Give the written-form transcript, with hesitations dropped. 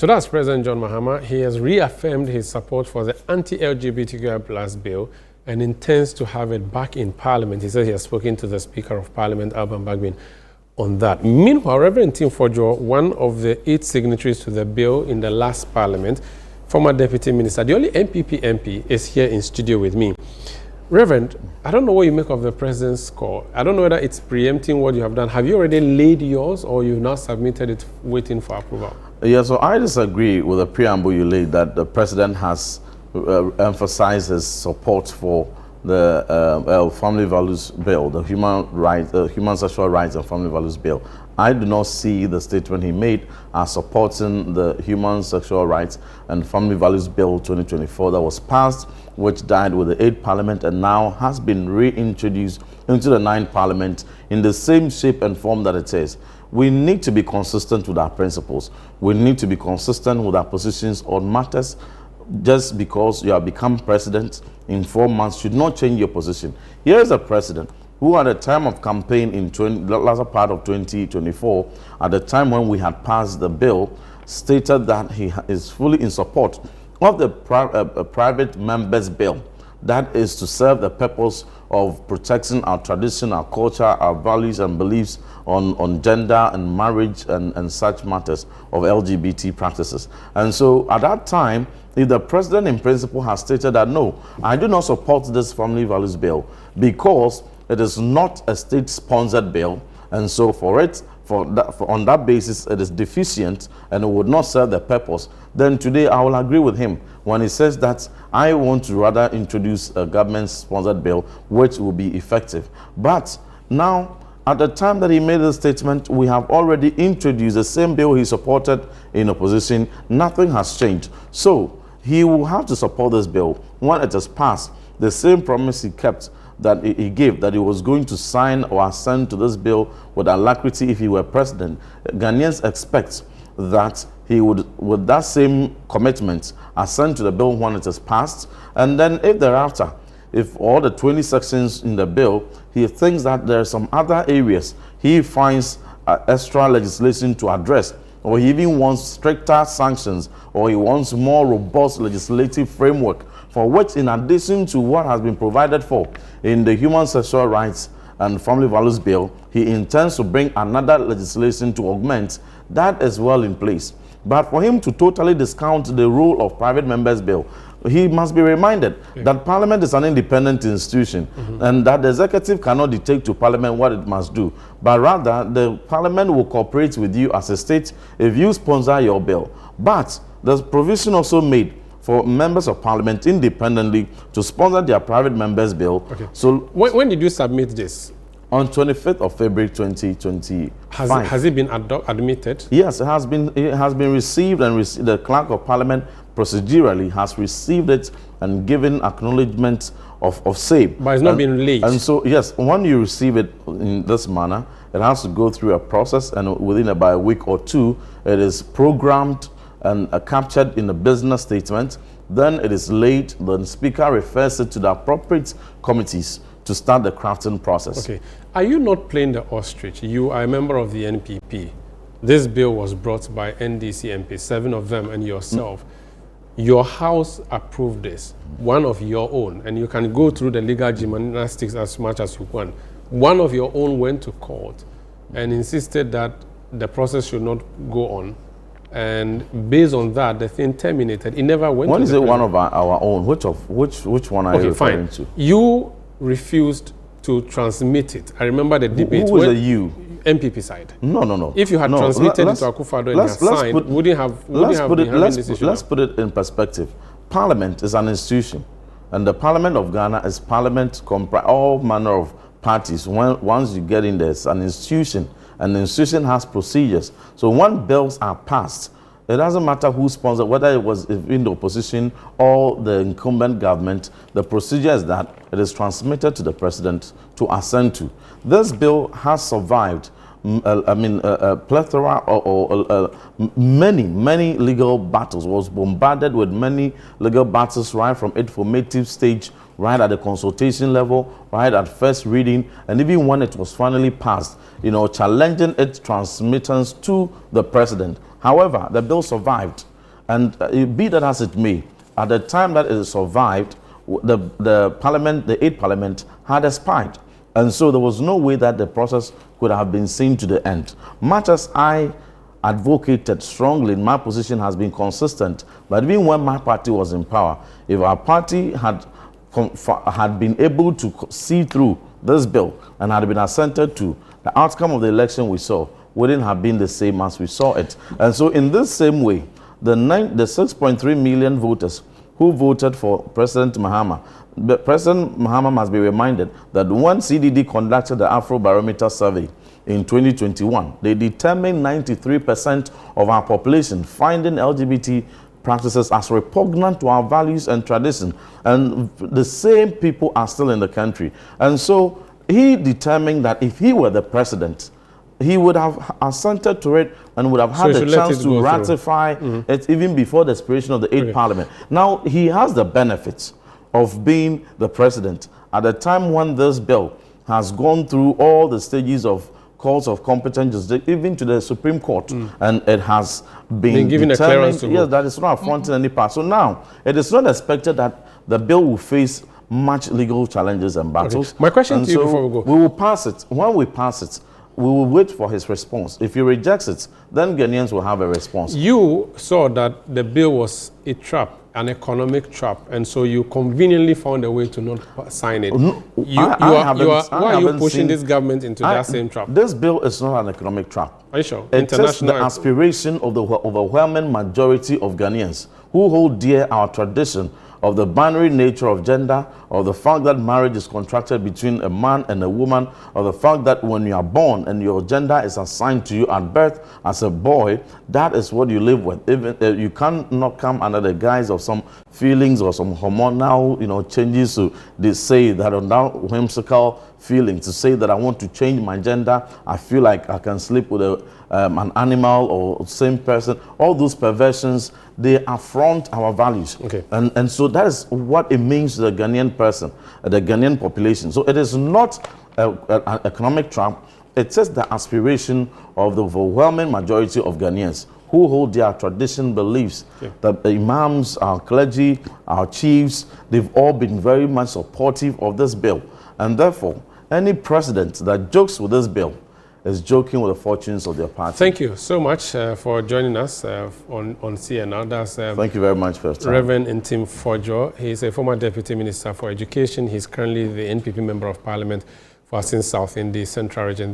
So that's President John Mahama. He has reaffirmed his support for the anti-LGBTQ+ bill and intends to have it back in Parliament. He says he has spoken to the Speaker of Parliament, Alban Bagbin, on that. Meanwhile, Reverend Ntim Fordjour, one of the 8 signatories to the bill in the last Parliament, former Deputy Minister, the only NPP MP, is here in studio with me. Reverend, I don't know what you make of the President's call. I don't know whether it's preempting what you have done. Have you already laid yours, or you've now submitted it waiting for approval? Yeah, so I disagree with the preamble you laid that the President has emphasized his support for the Family Values Bill, the Human Sexual Rights and Family Values Bill. I do not see the statement he made as supporting the Human Sexual Rights and Family Values Bill 2024 that was passed, which died with the 8th Parliament and now has been reintroduced into the 9th Parliament in the same shape and form that it is. We need to be consistent with our principles. We need to be consistent with our positions on matters. Just because you have become president in 4 months should not change your position. Here is a president who at the time of campaign in the latter part of 2024, at the time when we had passed the bill, stated that he is fully in support of the private members bill. That is to serve the purpose of protecting our tradition, our culture, our values and beliefs on gender and marriage and such matters of LGBT practices. And so at that time, if the President in principle has stated that, no, I do not support this family values bill because it is not a state-sponsored bill, and so on that basis it is deficient and it would not serve the purpose, then today I will agree with him when he says that I want to rather introduce a government-sponsored bill which will be effective. But now, at the time that he made the statement, we have already introduced the same bill he supported in opposition. Nothing has changed. So he will have to support this bill when it is passed. The same promise he kept, that he gave, that he was going to sign or assent to this bill with alacrity if he were president. Ghanaians expect that he would, with that same commitment, assent to the bill when it is passed. And then if thereafter, if all the 20 sections in the bill, he thinks that there are some other areas he finds extra legislation to address, or he even wants stricter sanctions, or he wants more robust legislative framework, for which, in addition to what has been provided for in the Human Sexual Rights and Family Values Bill, he intends to bring another legislation to augment, that is well in place. But for him to totally discount the role of private members bill, he must be reminded that Parliament is an independent institution and that the executive cannot dictate to Parliament what it must do, but rather the Parliament will cooperate with you as a state if you sponsor your bill. But there's provision also made for members of Parliament independently to sponsor their private members bill. Okay. So when did you submit this? On 25th of February 2025. Has it been admitted? Yes, it has been received, and the Clerk of Parliament procedurally has received it and given acknowledgement of same. But it's not been released. And so, yes, when you receive it in this manner, it has to go through a process, and within about a week or two, it is programmed and captured in a business statement. Then it is laid, the Speaker refers it to the appropriate committees to start the crafting process. Okay. Are you not playing the ostrich? You are a member of the NPP. This bill was brought by NDC MPs, 7 of them, and yourself. Your House approved this, one of your own, and you can go through the legal gymnastics as much as you want. One of your own went to court and insisted that the process should not go on. And based on that, the thing terminated. It never went. When is it one of our own? Which one are you referring to? You refused to transmit it. I remember the debate. Who was the you? MPP side. No. If you had transmitted it to Akufo-Addo and he had signed, let's put it in perspective. Parliament is an institution, and the Parliament of Ghana is Parliament all manner of parties. Once you get in there, it's an institution, and the institution has procedures. So when bills are passed, it doesn't matter who sponsored, whether it was in the opposition or the incumbent government, the procedure is that it is transmitted to the President to assent to. This bill has survived a plethora or many legal battles, was bombarded with many legal battles right from its formative stage, right at the consultation level, right at first reading, and even when it was finally passed, challenging its transmittance to the President. However, the bill survived, And be that as it may, at the time that it survived, the parliament, the 8th parliament, had expired. And so there was no way that the process could have been seen to the end. Much as I advocated strongly, my position has been consistent. But even when my party was in power, if our party had been able to see through this bill and had been assented to, the outcome of the election we saw wouldn't have been the same as we saw it. And so in this same way, the 6.3 million voters who voted for President Mahama, President Mahama must be reminded that when CDD conducted the Afrobarometer survey in 2021, they determined 93% of our population finding LGBT practices as repugnant to our values and tradition. And the same people are still in the country. And so he determined that if he were the president, he would have assented to it and would have had the chance to ratify it even before the expiration of the 8th parliament. Now, he has the benefits of being the president at the time when this bill has gone through all the stages of calls of competent justice, even to the Supreme Court, and it has been given a clearance to yes, that is not affronting any part. So now, it is not expected that the bill will face much legal challenges and battles. My question to you before we go. We will pass it. When we pass it, we will wait for his response. If he rejects it, then Ghanaians will have a response. You saw that the bill was a trap, an economic trap, and so you conveniently found a way to not sign it. No, why are you pushing this government into that same trap? This bill is not an economic trap. Are you sure? It is the aspiration of the overwhelming majority of Ghanaians who hold dear our tradition of the binary nature of gender, of the fact that marriage is contracted between a man and a woman, of the fact that when you are born and your gender is assigned to you at birth as a boy, that is what you live with. Even you cannot come under the guise of some feelings or some hormonal, changes to they say that are now whimsical feelings, to say that I want to change my gender, I feel like I can sleep with an animal or same person. All those perversions, they affront our values. Okay. And so that is what it means to the Ghanaian person, the Ghanaian population. So it is not an economic trap. It is the aspiration of the overwhelming majority of Ghanaians who hold their tradition beliefs. Yeah. The imams, our clergy, our chiefs, they've all been very much supportive of this bill. And therefore, any president that jokes with this bill is joking with the fortunes of their party. Thank you so much for joining us on CNR. That's thank you very much for your time. Reverend Ntim Fordjour. He's a former Deputy Minister for Education. He's currently the NPP Member of Parliament for Asin South in the Central Region.